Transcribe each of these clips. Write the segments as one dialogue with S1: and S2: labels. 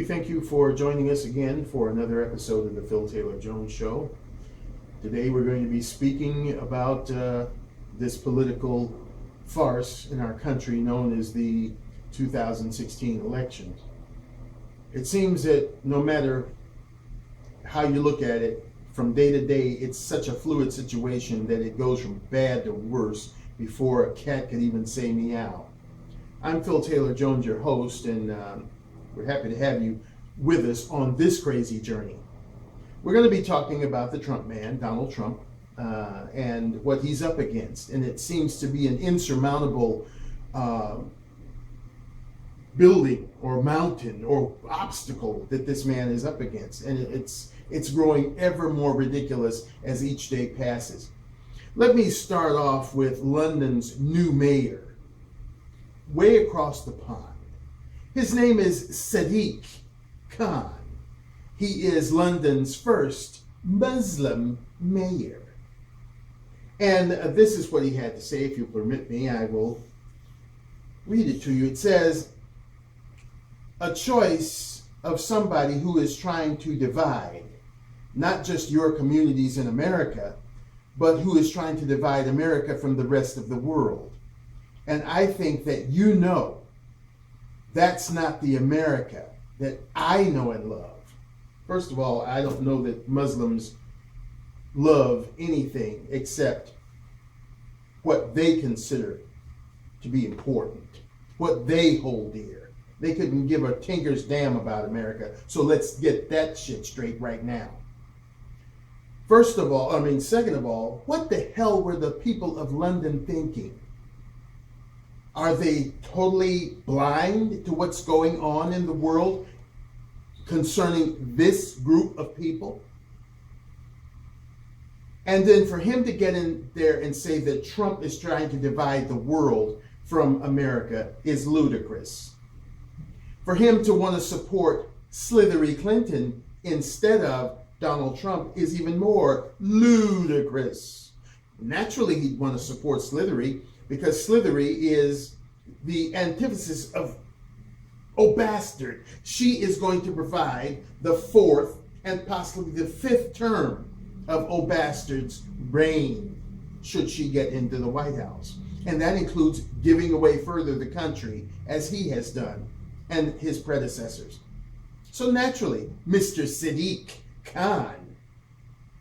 S1: We thank you for joining us again for another episode of the Phil Taylor Jones Show. Today we're going to be speaking about this political farce in our country known as the 2016 election. It seems that no matter how you look at it, from day to day, it's such a fluid situation that it goes from bad to worse before a cat could even say meow. I'm Phil Taylor Jones, your host, and we're happy to have you with us on this crazy journey. We're going to be talking about the Trump man, Donald Trump, and what he's up against. And it seems to be an insurmountable building or mountain or obstacle that this man is up against. And it's growing ever more ridiculous as each day passes. Let me start off with London's new mayor, way across the pond. His name is Sadik Khan. He is London's first Muslim mayor. And this is what he had to say. If you permit me, I will read it to you. It says, a choice of somebody who is trying to divide, not just your communities in America, but who is trying to divide America from the rest of the world. And I think that you know that's not the America that I know and love. First of all, I don't know that Muslims love anything except what they consider to be important, what they hold dear. They couldn't give a tinker's damn about America, so let's get that shit straight right now. Second of all, what the hell were the people of London thinking? Are they totally blind to what's going on in the world concerning this group of people? And then for him to get in there and say that Trump is trying to divide the world from America is ludicrous. For him to want to support Slithery Clinton instead of Donald Trump is even more ludicrous. Naturally, he'd want to support Slithery because Slithery is the antithesis of oh bastard. She is going to provide the fourth and possibly the fifth term of oh bastard's reign should she get into the White House. And that includes giving away further the country as he has done and his predecessors. So naturally, Mr. Sadik Khan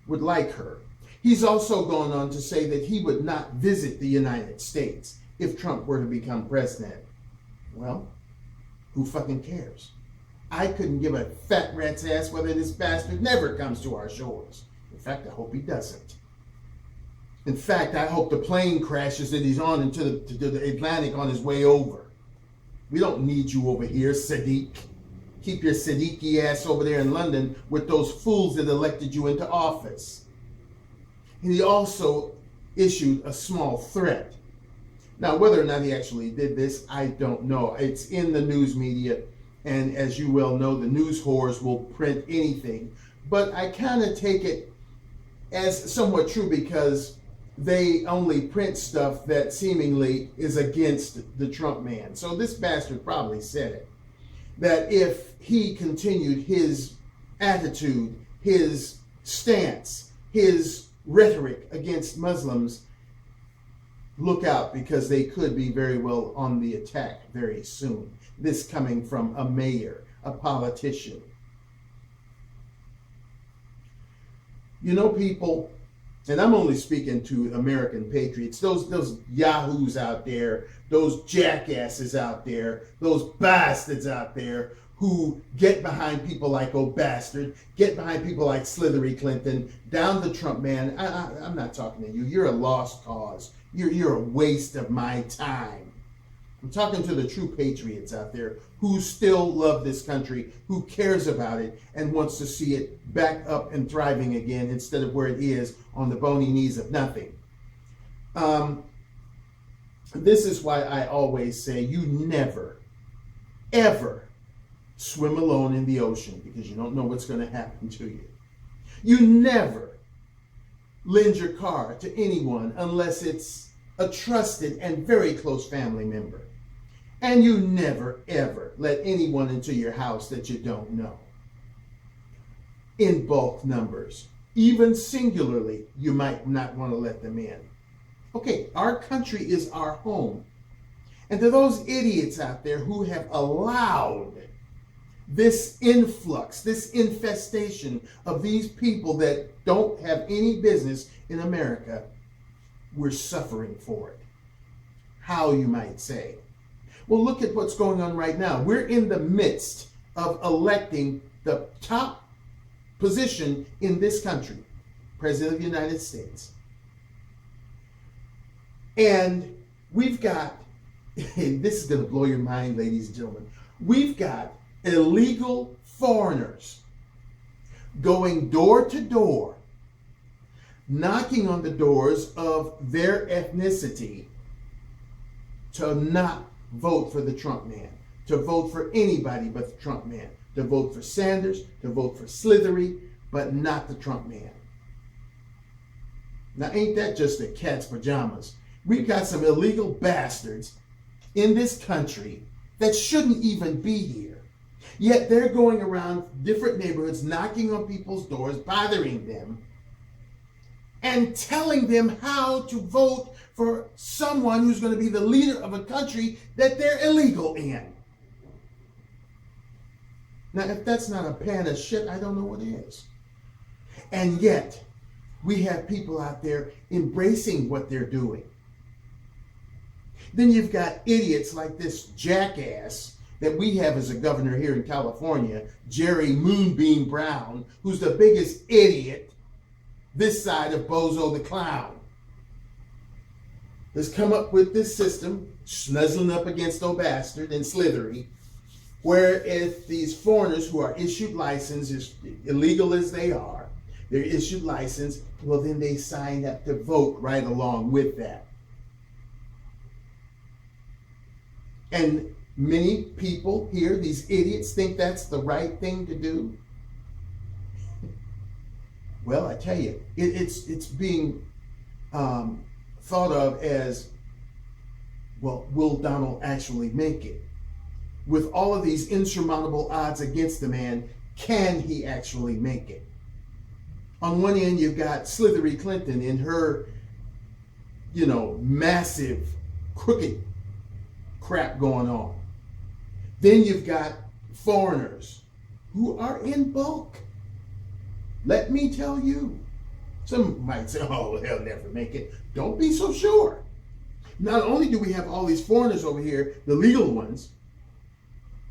S1: would like her. He's also gone on to say that he would not visit the United States if Trump were to become president. Well, who fucking cares? I couldn't give a fat rat's ass whether this bastard never comes to our shores. In fact, I hope he doesn't. In fact, I hope the plane crashes that he's on into the Atlantic on his way over. We don't need you over here, Sadik. Keep your Sadiki ass over there in London with those fools that elected you into office. And he also issued a small threat. Now, whether or not he actually did this, I don't know. It's in the news media, and as you well know, the news whores will print anything. But I kind of take it as somewhat true because they only print stuff that seemingly is against the Trump man. So this bastard probably said it, that if he continued his attitude, his stance, his rhetoric against Muslims, look out because they could be very well on the attack very soon. This coming from a mayor, a politician. You know, people, and I'm only speaking to American patriots, those yahoos out there, those jackasses out there, those bastards out there who get behind people like oh bastard, get behind people like Slithery Clinton, down the Trump man. I'm not talking to you. You're a lost cause. You're a waste of my time. I'm talking to the true patriots out there who still love this country, who cares about it and wants to see it back up and thriving again instead of where it is on the bony knees of nothing. This is why I always say you never, ever swim alone in the ocean because you don't know what's going to happen to you. You never lend your car to anyone unless it's a trusted and very close family member. And you never, ever let anyone into your house that you don't know. In bulk numbers. Even singularly, you might not want to let them in. Okay, our country is our home. And to those idiots out there who have allowed this influx, this infestation of these people that don't have any business in America, we're suffering for it. How, you might say? Well, look at what's going on right now. We're in the midst of electing the top position in this country, President of the United States. And we've got, and this is going to blow your mind, ladies and gentlemen, we've got illegal foreigners going door to door, knocking on the doors of their ethnicity to not vote for the Trump man, to vote for anybody but the Trump man, to vote for Sanders, to vote for Slithery, but not the Trump man. Now, ain't that just the cat's pajamas? We've got some illegal bastards in this country that shouldn't even be here. Yet they're going around different neighborhoods, knocking on people's doors, bothering them, and telling them how to vote for someone who's going to be the leader of a country that they're illegal in. Now, if that's not a pan of shit, I don't know what is. And yet, we have people out there embracing what they're doing. Then you've got idiots like this jackass that we have as a governor here in California, Jerry Moonbeam Brown, who's the biggest idiot this side of Bozo the Clown. Has come up with this system, snuzzling up against old bastard and Slithery, where if these foreigners who are issued licenses, illegal as they are, they're issued license, well then they sign up to vote right along with that. And many people here, these idiots, think that's the right thing to do. Well, I tell you, it's being thought of as, well, will Donald actually make it? With all of these insurmountable odds against the man, can he actually make it? On one end, you've got Slithery Clinton in her, massive, crooked crap going on. Then you've got foreigners who are in bulk. Let me tell you. Some might say, oh, they'll never make it. Don't be so sure. Not only do we have all these foreigners over here, the legal ones,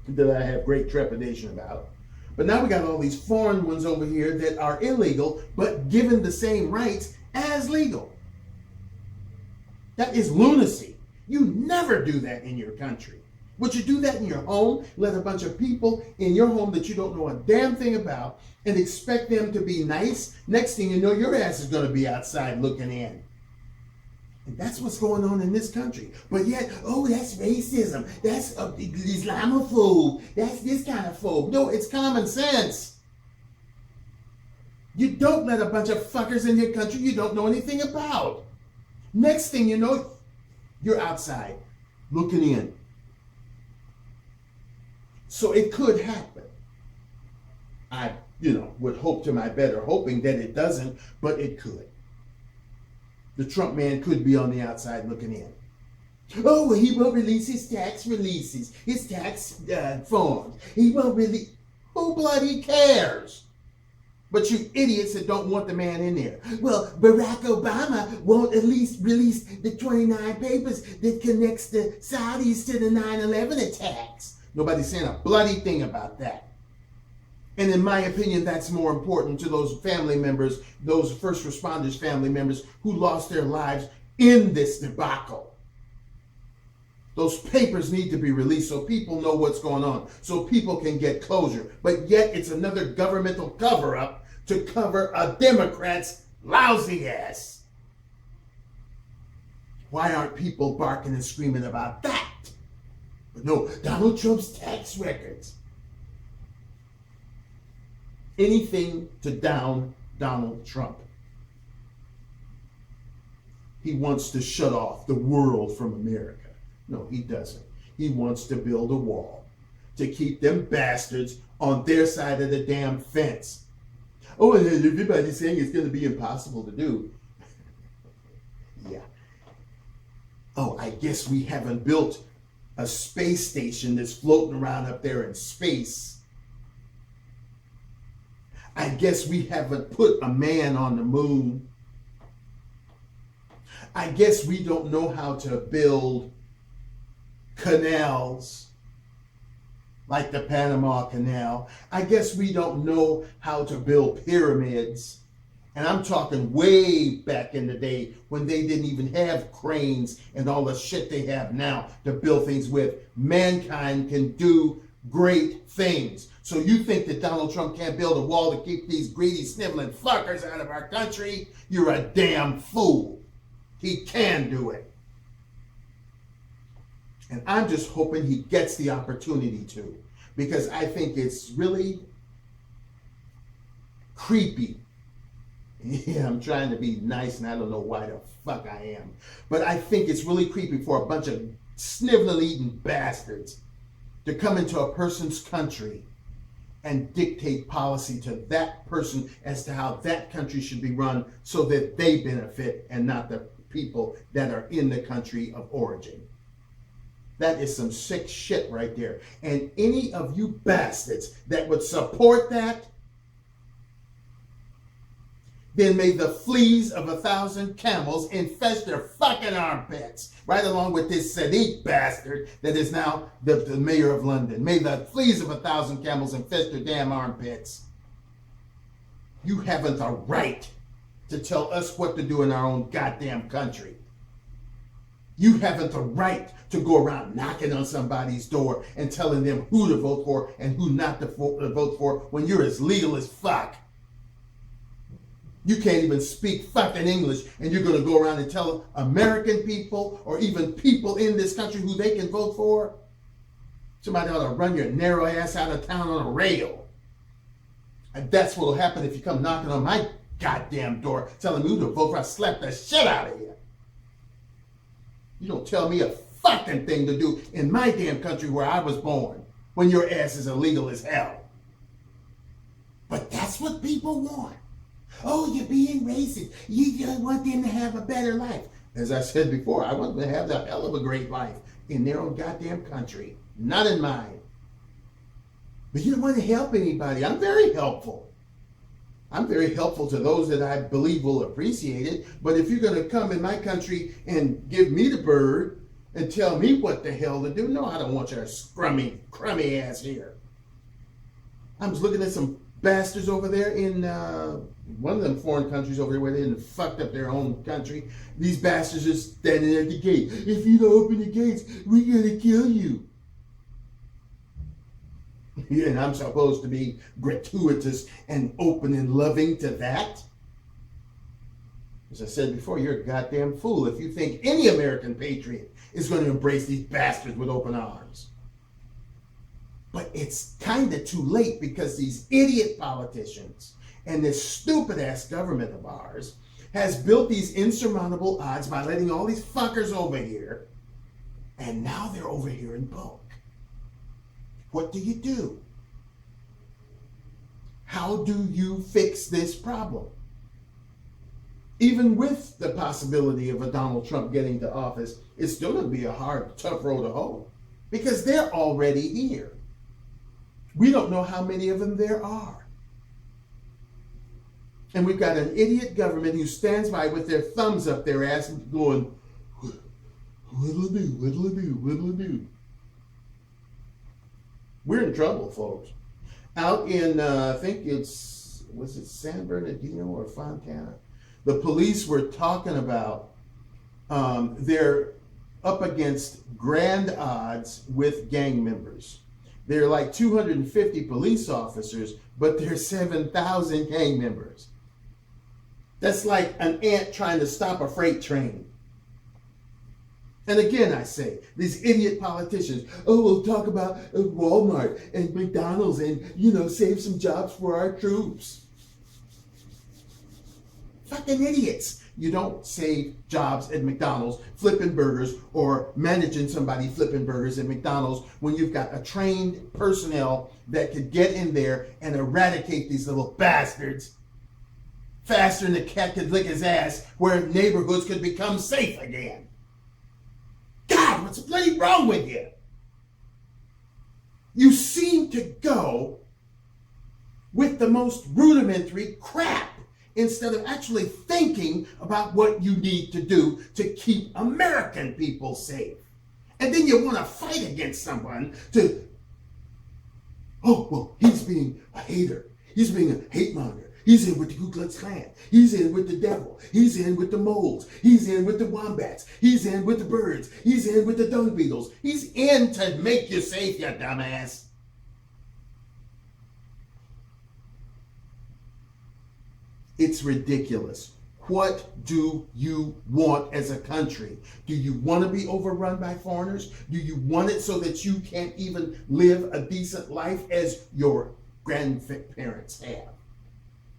S1: that I have great trepidation about, but now we got all these foreign ones over here that are illegal, but given the same rights as legal. That is lunacy. You never do that in your country. Would you do that in your home? Let a bunch of people in your home that you don't know a damn thing about and expect them to be nice? Next thing you know, your ass is going to be outside looking in. And that's what's going on in this country. But yet, oh, that's racism. That's Islamophobe. That's this kind of phobe. No, it's common sense. You don't let a bunch of fuckers in your country you don't know anything about. Next thing you know, you're outside looking in. So it could happen. I, would hope to my better hoping that it doesn't, but it could. The Trump man could be on the outside looking in. Oh, well, he won't release his tax releases, his tax forms. He won't release. Who bloody cares? But you idiots that don't want the man in there. Well, Barack Obama won't at least release the 29 papers that connects the Saudis to the 9/11 attacks. Nobody's saying a bloody thing about that. And in my opinion, that's more important to those family members, those first responders family members who lost their lives in this debacle. Those papers need to be released so people know what's going on, so people can get closure. But yet it's another governmental cover-up to cover a Democrat's lousy ass. Why aren't people barking and screaming about that? But no, Donald Trump's tax records. Anything to down Donald Trump. He wants to shut off the world from America. No, he doesn't. He wants to build a wall to keep them bastards on their side of the damn fence. Oh, and everybody's saying it's going to be impossible to do. Yeah. Oh, I guess we haven't built a space station that's floating around up there in space. I guess we haven't put a man on the moon. I guess we don't know how to build canals like the Panama Canal. I guess we don't know how to build pyramids. And I'm talking way back in the day when they didn't even have cranes and all the shit they have now to build things with. Mankind can do great things. So you think that Donald Trump can't build a wall to keep these greedy, sniveling fuckers out of our country? You're a damn fool. He can do it. And I'm just hoping he gets the opportunity to, because I think it's really creepy. Yeah, I'm trying to be nice and I don't know why the fuck I am. But I think it's really creepy for a bunch of sniveling eating bastards to come into a person's country and dictate policy to that person as to how that country should be run so that they benefit and not the people that are in the country of origin. That is some sick shit right there. And any of you bastards that would support that, then may the fleas of 1,000 camels infest their fucking armpits, right along with this Sadik bastard that is now the mayor of London. May the fleas of 1,000 camels infest their damn armpits. You haven't the right to tell us what to do in our own goddamn country. You haven't the right to go around knocking on somebody's door and telling them who to vote for and who not to vote for when you're as legal as fuck. You can't even speak fucking English, and you're going to go around and tell American people or even people in this country who they can vote for? Somebody ought to run your narrow ass out of town on a rail. And that's what will happen if you come knocking on my goddamn door telling me who to vote for. I'll slap the shit out of you. You don't tell me a fucking thing to do in my damn country where I was born when your ass is illegal as hell. But that's what people want. Oh, you're being racist. You just want them to have a better life. As I said before, I want them to have the hell of a great life in their own goddamn country, not in mine. But you don't want to help anybody. I'm very helpful. I'm very helpful to those that I believe will appreciate it. But if you're going to come in my country and give me the bird and tell me what the hell to do, no, I don't want your crummy ass here. I was looking at some bastards over there in one of them foreign countries over there where they didn't fucked up their own country. These bastards are standing at the gate. If you don't open the gates, we're going to kill you. Yeah, and I'm supposed to be gratuitous and open and loving to that? As I said before, you're a goddamn fool if you think any American patriot is going to embrace these bastards with open arms. But it's kind of too late because these idiot politicians and this stupid-ass government of ours has built these insurmountable odds by letting all these fuckers over here, and now they're over here in bulk. What do you do? How do you fix this problem? Even with the possibility of a Donald Trump getting to office, it's still going to be a hard, tough road to hoe because they're already here. We don't know how many of them there are. And we've got an idiot government who stands by with their thumbs up their ass and going, what'll it do, what'll it do, what'll it do? We're in trouble, folks. Out in, I think was it San Bernardino or Fontana? The police were talking about they're up against grand odds with gang members. There are like 250 police officers, but there's 7,000 gang members. That's like an ant trying to stop a freight train. And again, I say, these idiot politicians, oh, we'll talk about Walmart and McDonald's and, save some jobs for our troops. Fucking idiots. You don't save jobs at McDonald's flipping burgers or managing somebody flipping burgers at McDonald's when you've got a trained personnel that could get in there and eradicate these little bastards faster than the cat could lick his ass, where neighborhoods could become safe again. God, what's bloody wrong with you? You seem to go with the most rudimentary crap instead of actually thinking about what you need to do to keep American people safe. And then you want to fight against someone to, oh, well, he's being a hater. He's being a hate monger. He's in with the Ku Klux Klan. He's in with the devil. He's in with the moles. He's in with the wombats. He's in with the birds. He's in with the dung beetles. He's in to make you safe, you dumbass. It's ridiculous. What do you want as a country? Do you want to be overrun by foreigners? Do you want it so that you can't even live a decent life as your grandparents have?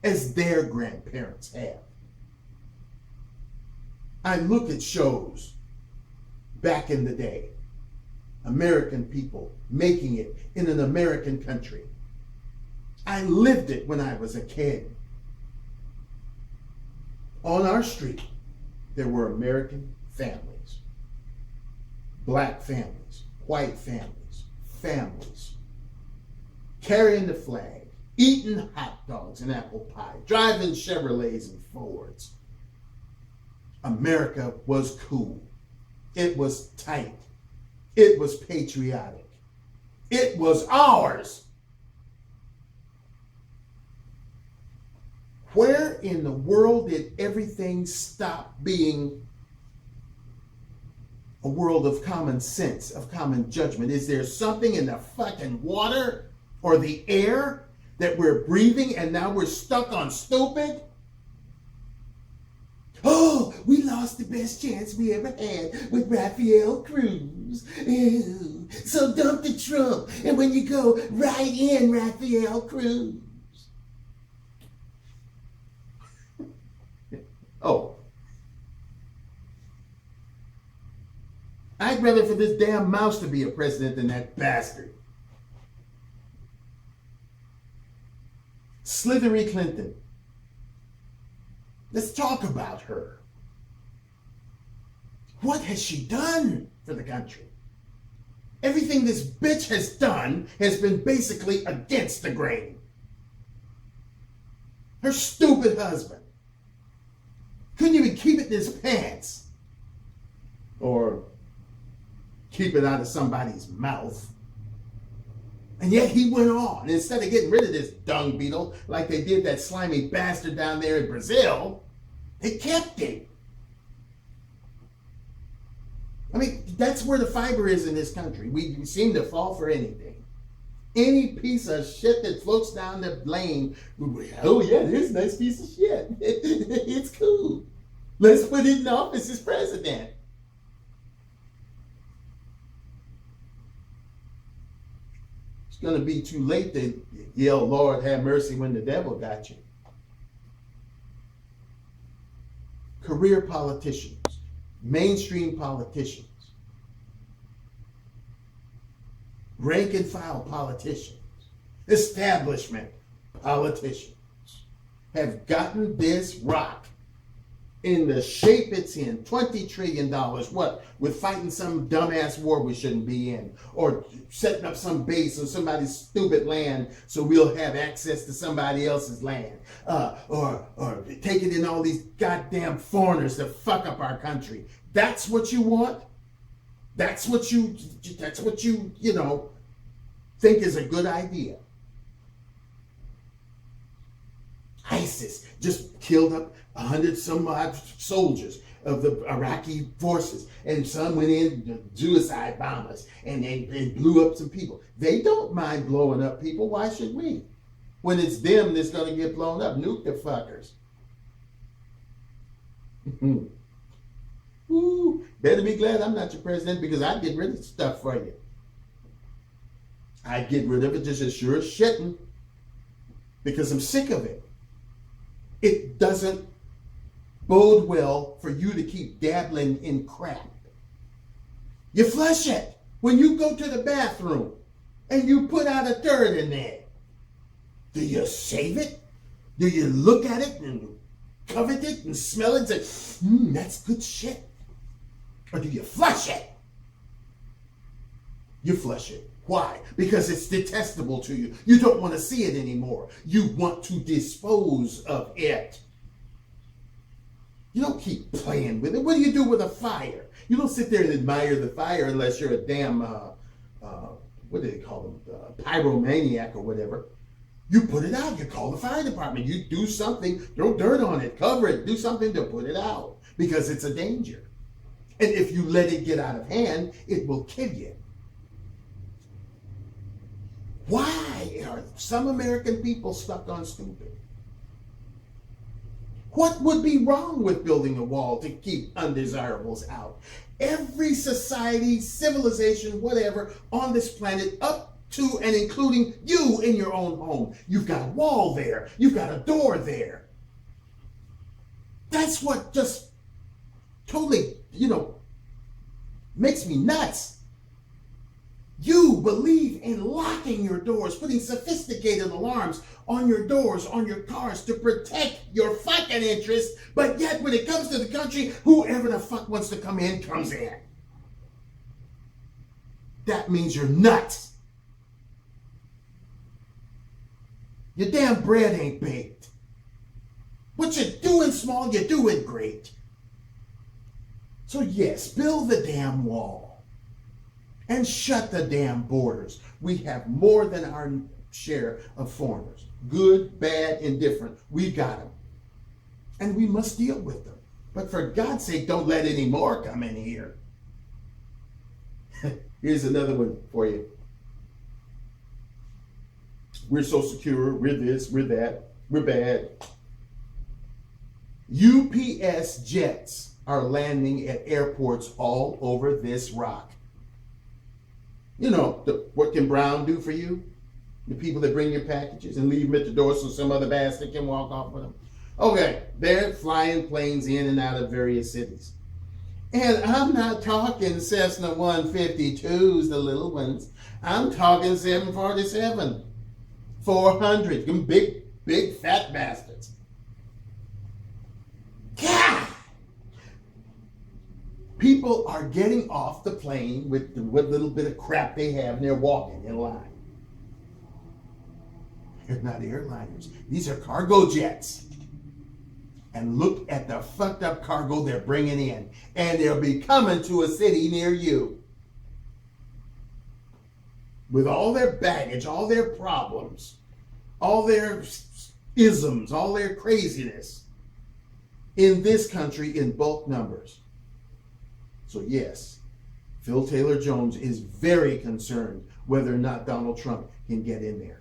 S1: As their grandparents have? I look at shows back in the day. American people making it in an American country. I lived it when I was a kid. On our street, there were American families, black families, white families, families, carrying the flag, eating hot dogs and apple pie, driving Chevrolets and Fords. America was cool. It was tight. It was patriotic. It was ours. Where in the world did everything stop being a world of common sense, of common judgment? Is there something in the fucking water or the air that we're breathing and now we're stuck on stupid? Oh, we lost the best chance we ever had with Raphael Cruz. Ew. So dump the Trump, and when you go, right in Raphael Cruz. Oh. I'd rather for this damn mouse to be a president than that bastard. Slithery Clinton. Let's talk about her. What has she done for the country? Everything this bitch has done has been basically against the grain. Her stupid husband couldn't even keep it in his pants or keep it out of somebody's mouth. And yet he went on. Instead of getting rid of this dung beetle like they did that slimy bastard down there in Brazil, they kept him. I mean, that's where the fiber is in this country. We seem to fall for anything. Any piece of shit that floats down the lane, oh yeah, here's a nice piece of shit. It's cool. Let's put it in office as president. It's going to be too late to yell, Lord, have mercy when the devil got you. Career politicians, mainstream politicians, rank and file politicians, establishment politicians have gotten this rock in the shape it's in, $20 trillion, what? With fighting some dumbass war we shouldn't be in, or setting up some base on somebody's stupid land so we'll have access to somebody else's land, or taking in all these goddamn foreigners to fuck up our country. That's what you want? That's what you think is a good idea. ISIS just killed up 100 some odd soldiers of the Iraqi forces, and some went in suicide bombers and blew up some people. They don't mind blowing up people. Why should we? When it's them that's going to get blown up, nuke the fuckers. Ooh, better be glad I'm not your president, because I'd get rid of stuff for you. I'd get rid of it just as sure as shitting, because I'm sick of it. It doesn't bode well for you to keep dabbling in crap. You flush it. When you go to the bathroom and you put out a turd in there, do you save it? Do you look at it and covet it and smell it and say, that's good shit? Or do you flush it? You flush it. Why? Because it's detestable to you. You don't want to see it anymore. You want to dispose of it. You don't keep playing with it. What do you do with a fire? You don't sit there and admire the fire unless you're a damn, what do they call them? Pyromaniac or whatever. You put it out. You call the fire department. You do something. Throw dirt on it. Cover it. Do something to put it out because it's a danger. And if you let it get out of hand, it will kill you. Why are some American people stuck on stupid? What would be wrong with building a wall to keep undesirables out? Every society, civilization, whatever, on this planet, up to and including you in your own home, you've got a wall there. You've got a door there. That's what just totally, makes me nuts. You believe in locking your doors, putting sophisticated alarms on your doors, on your cars to protect your fucking interests, but yet when it comes to the country, whoever the fuck wants to come in, comes in. That means you're nuts. Your damn bread ain't baked. What you're doing small, you're doing great. So yes, build the damn wall. And shut the damn borders. We have more than our share of foreigners. Good, bad, indifferent. We got them. And we must deal with them. But for God's sake, don't let any more come in here. Here's another one for you. We're so secure. We're this, we're that. We're bad. UPS jets are landing at airports all over this rock. What can Brown do for you? The people that bring your packages and leave them at the door so some other bastard can walk off with them. Okay, they're flying planes in and out of various cities. And I'm not talking Cessna 152s, the little ones. I'm talking 747, 400, them big fat bastards. God! People are getting off the plane with what little bit of crap they have, and they're walking in line. They're not airliners. These are cargo jets. And look at the fucked up cargo they're bringing in. And they'll be coming to a city near you. With all their baggage, all their problems, all their isms, all their craziness. In this country in bulk numbers. So yes, Phil Taylor Jones is very concerned whether or not Donald Trump can get in there.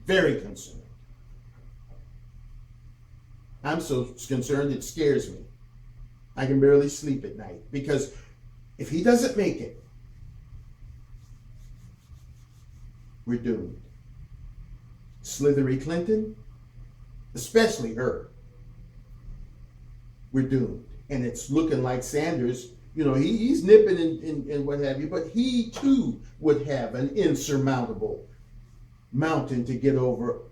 S1: Very concerned. I'm so concerned it scares me. I can barely sleep at night because if he doesn't make it, we're doomed. Slithery Clinton, especially her, we're doomed. And it's looking like Sanders. He's nipping and what have you, but he too would have an insurmountable mountain to get over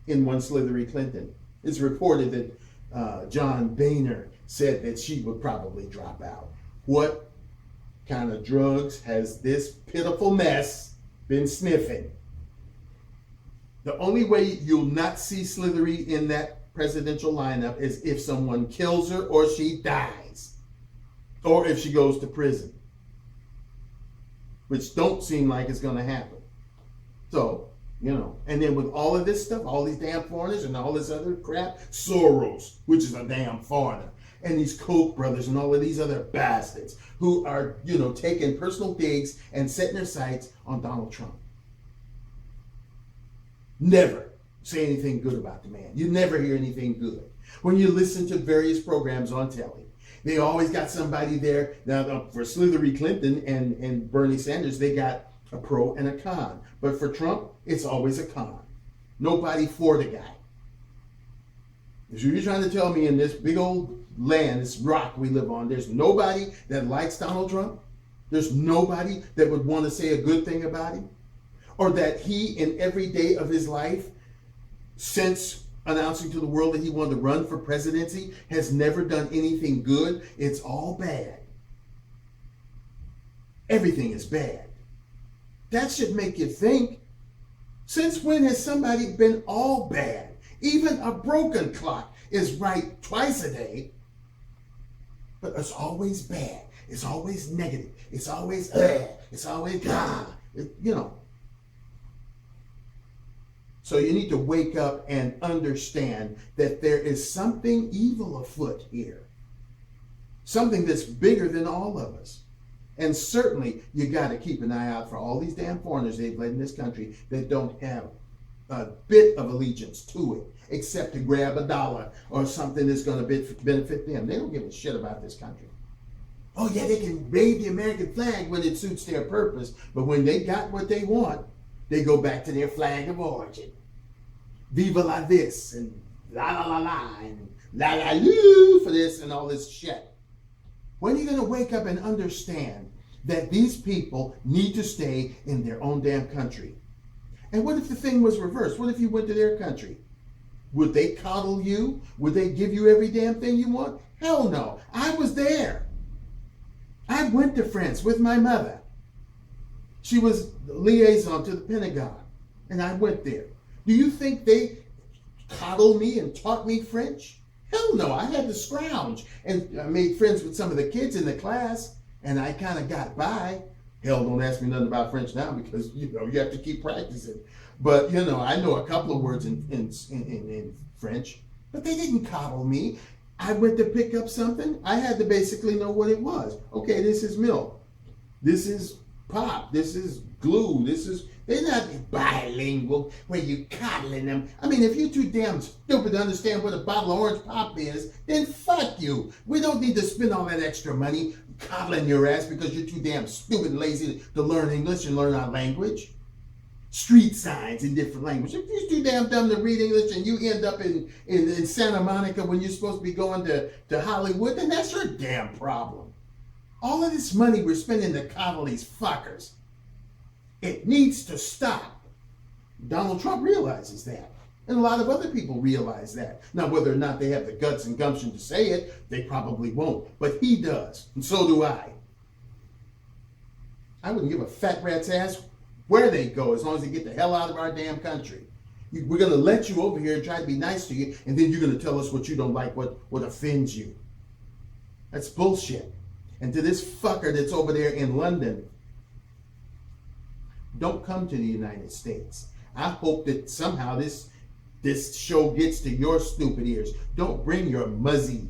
S1: in one Slithery Clinton. It's reported that John Boehner said that she would probably drop out. What kind of drugs has this pitiful mess been sniffing? The only way you'll not see Slithery in that presidential lineup is if someone kills her or she dies. Or if she goes to prison. Which don't seem like it's going to happen. So, and then with all of this stuff, all these damn foreigners and all this other crap, Soros, which is a damn foreigner, and these Koch brothers and all of these other bastards who are, taking personal digs and setting their sights on Donald Trump. Never say anything good about the man. You never hear anything good. When you listen to various programs on telly, they always got somebody there. Now, for Slithery Clinton and Bernie Sanders, they got a pro and a con. But for Trump, it's always a con. Nobody for the guy. So you're trying to tell me in this big old land, this rock we live on, there's nobody that likes Donald Trump? There's nobody that would want to say a good thing about him? Or that he, in every day of his life, since announcing to the world that he wanted to run for presidency, has never done anything good? It's all bad. Everything is bad. That should make you think. Since when has somebody been all bad? Even a broken clock is right twice a day. But it's always bad. It's always negative. It's always it's always you know. So you need to wake up and understand that there is something evil afoot here. Something that's bigger than all of us. And certainly you got to keep an eye out for all these damn foreigners they've led in this country that don't have a bit of allegiance to it, except to grab a dollar or something that's going to benefit them. They don't give a shit about this country. Oh yeah, they can wave the American flag when it suits their purpose, but when they got what they want, they go back to their flag of origin. Viva la this and la la la la and la la loo for this and all this shit. When are you going to wake up and understand that these people need to stay in their own damn country? And what if the thing was reversed? What if you went to their country? Would they coddle you? Would they give you every damn thing you want? Hell no. I was there. I went to France with my mother. She was liaison to the Pentagon, and I went there. Do you think they coddled me and taught me French? Hell no, I had to scrounge. And I made friends with some of the kids in the class, and I kind of got by. Hell, don't ask me nothing about French now because, you have to keep practicing. But, I know a couple of words in French, but they didn't coddle me. I went to pick up something. I had to basically know what it was. Okay, this is milk. This is pop. This is glue. They're not bilingual where you coddling them. I mean, if you're too damn stupid to understand what a bottle of orange pop is, then fuck you. We don't need to spend all that extra money coddling your ass because you're too damn stupid and lazy to learn English and learn our language. Street signs in different languages. If you're too damn dumb to read English and you end up in Santa Monica when you're supposed to be going to Hollywood, then that's your damn problem. All of this money we're spending to coddle these fuckers, it needs to stop. Donald Trump realizes that. And a lot of other people realize that. Now, whether or not they have the guts and gumption to say it, they probably won't. But he does, and so do I. I wouldn't give a fat rat's ass where they go as long as they get the hell out of our damn country. We're going to let you over here and try to be nice to you, and then you're going to tell us what you don't like, what offends you. That's bullshit. And to this fucker that's over there in London, don't come to the United States. I hope that somehow this show gets to your stupid ears. Don't bring your muzzy,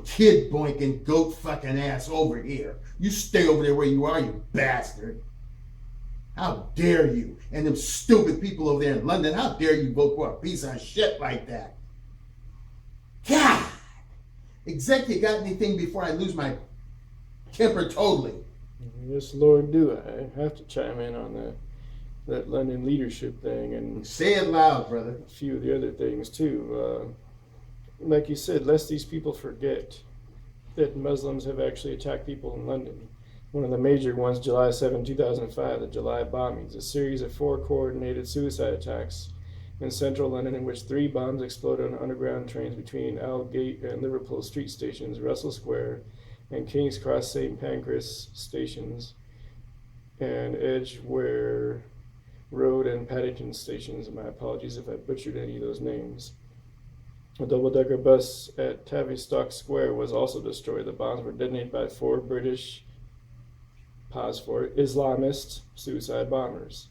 S1: kid boinking, goat fucking ass over here. You stay over there where you are, you bastard. How dare you? And them stupid people over there in London, how dare you vote for a piece of shit like that? God! Exec, you got anything before I lose my temper totally?
S2: Yes, Lord, do I have to chime in on that London leadership thing and
S1: say it loud, brother.
S2: A few of the other things too. Like you said, lest these people forget that Muslims have actually attacked people in London. One of the major ones, July 7, 2005, the July bombings, a series of 4 coordinated suicide attacks in central London in which 3 bombs exploded on underground trains between Aldgate and Liverpool street stations, Russell Square, and King's Cross St. Pancras stations, and Edgware Road and Paddington stations. My apologies if I butchered any of those names. A double-decker bus at Tavistock Square was also destroyed. The bombs were detonated by 4 British Islamist suicide bombers.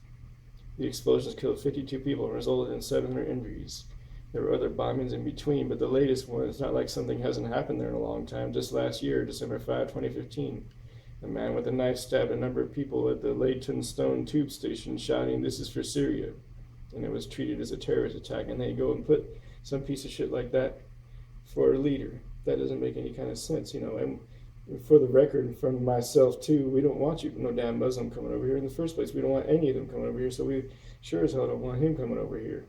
S2: The explosions killed 52 people and resulted in 700 injuries. There were other bombings in between, but the latest one, it's not like something hasn't happened there in a long time. Just last year, December 5, 2015, a man with a knife stabbed a number of people at the Leytonstone tube station, shouting, "This is for Syria." And it was treated as a terrorist attack, and they go and put some piece of shit like that for a leader. That doesn't make any kind of sense, And for the record, from myself too, we don't want no damn Muslim coming over here in the first place. We don't want any of them coming over here, so we sure as hell don't want him coming over here.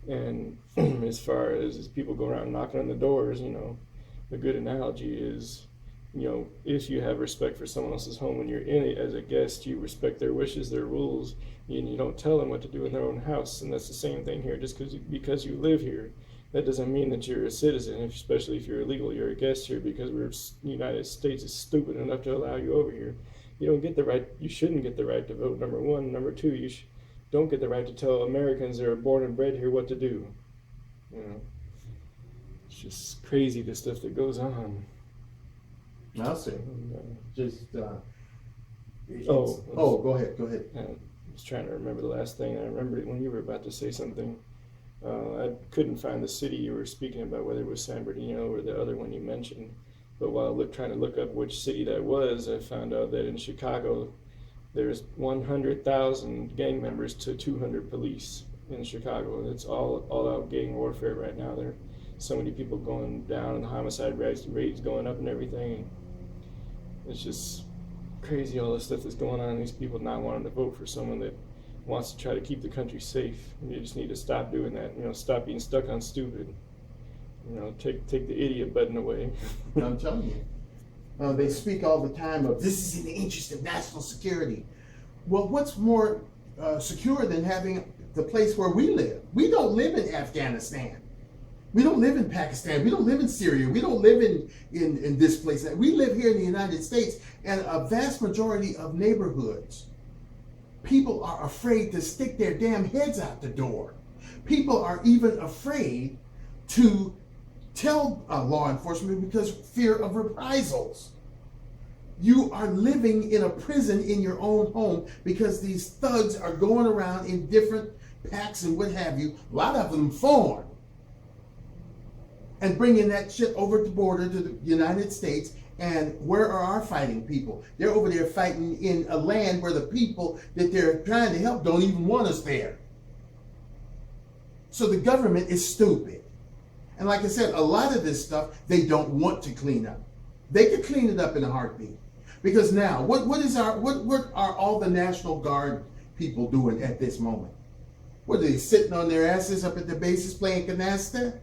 S2: And as far as people go around knocking on the doors, a good analogy is, if you have respect for someone else's home when you're in it as a guest, you respect their wishes, their rules, and you don't tell them what to do in their own house. And that's the same thing here. Just because you live here, that doesn't mean that you're a citizen, especially if you're illegal. You're a guest here because the United States is stupid enough to allow you over here. You don't get the right. You shouldn't get the right to vote. Number one. Number two, don't get the right to tell Americans that are born and bred here what to do. It's just crazy the stuff that goes on.
S1: I'll say. Just.
S2: Go
S1: ahead.
S2: I was trying to remember the last thing. I remembered it when you were about to say something. I couldn't find the city you were speaking about, whether it was San Bernardino or the other one you mentioned. But while trying to look up which city that was, I found out that in Chicago, there's 100,000 gang members to 200 police in Chicago. It's all out gang warfare right now. There are so many people going down and the homicide rates going up and everything. It's just crazy, all the stuff that's going on. These people not wanting to vote for someone that wants to try to keep the country safe. And you just need to stop doing that. Stop being stuck on stupid. Take the idiot button away.
S1: I'm telling you. They speak all the time of this is in the interest of national security. Well, what's more secure than having the place where we live? We don't live in Afghanistan. We don't live in Pakistan. We don't live in Syria. We don't live in this place. We live here in the United States, and a vast majority of neighborhoods, people are afraid to stick their damn heads out the door. People are even afraid to tell law enforcement because fear of reprisals. You are living in a prison in your own home because these thugs are going around in different packs and what have you, a lot of them foreign, and bringing that shit over the border to the United States. And where are our fighting people? They're over there fighting in a land where the people that they're trying to help don't even want us there. So the government is stupid. And like I said, a lot of this stuff they don't want to clean up. They could clean it up in a heartbeat. Because now, what are all the National Guard people doing at this moment? What are they sitting on their asses up at the bases playing canasta?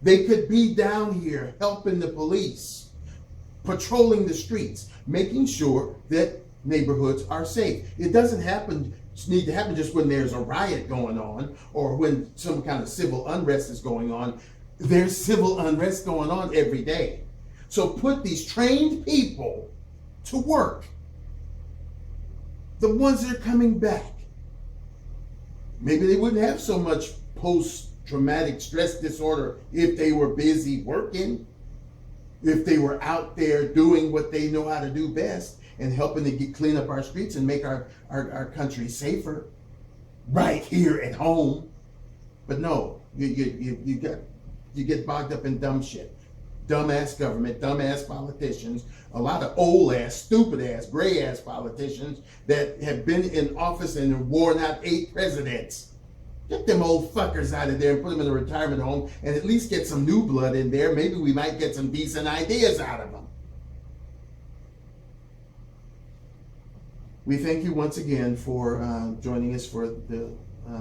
S1: They could be down here helping the police, patrolling the streets, making sure that neighborhoods are safe. It doesn't need to happen just when there's a riot going on or when some kind of civil unrest is going on. There's civil unrest going on every day. So put these trained people to work. The ones that are coming back. Maybe they wouldn't have so much post-traumatic stress disorder if they were busy working, if they were out there doing what they know how to do best and helping to clean up our streets and make our country safer right here at home. But no, you get bogged up in dumb shit. Dumbass government, dumbass politicians, a lot of old ass, stupid ass, gray ass politicians that have been in office and worn out 8 presidents. Get them old fuckers out of there and put them in a retirement home and at least get some new blood in there. Maybe we might get some decent ideas out of them. We thank you once again for joining us for the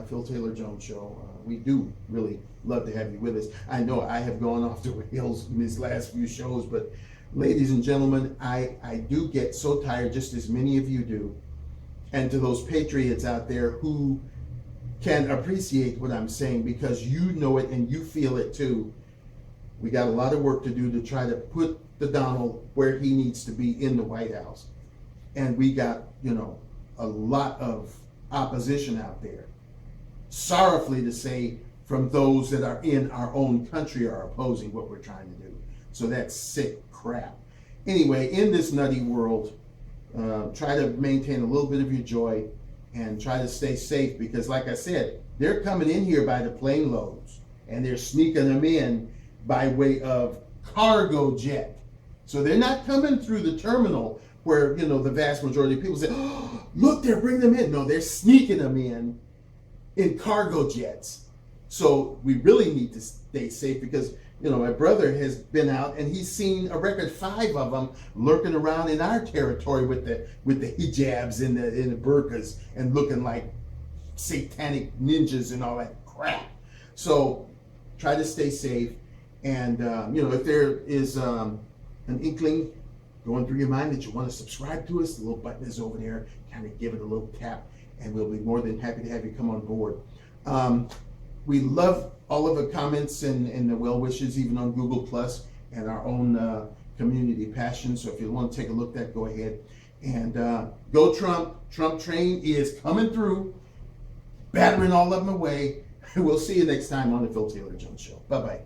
S1: Phil Taylor Jones Show. We do really love to have you with us. I know I have gone off the rails in these last few shows, but ladies and gentlemen, I do get so tired, just as many of you do. And to those patriots out there who can appreciate what I'm saying because you know it and you feel it too, we got a lot of work to do to try to put the Donald where he needs to be in the White House. And we got, a lot of opposition out there. Sorrowfully to say, from those that are in our own country are opposing what we're trying to do. So that's sick crap. Anyway, in this nutty world, try to maintain a little bit of your joy and try to stay safe because, like I said, they're coming in here by the plane loads and they're sneaking them in by way of cargo jet. So they're not coming through the terminal where, the vast majority of people say, oh, look, they're bringing them in. No, they're sneaking them in cargo jets. So we really need to stay safe because, my brother has been out and he's seen a record 5 of them lurking around in our territory with the hijabs and the burqas and looking like satanic ninjas and all that crap. So try to stay safe. And, if there is an inkling going through your mind that you want to subscribe to us, the little button is over there. Kind of give it a little tap, and we'll be more than happy to have you come on board. We love all of the comments and the well wishes, even on Google Plus and our own community passion. So if you want to take a look at that, go ahead. And go Trump. Trump train is coming through, battering all of them away. We'll see you next time on the Phil Taylor Jones Show. Bye-bye.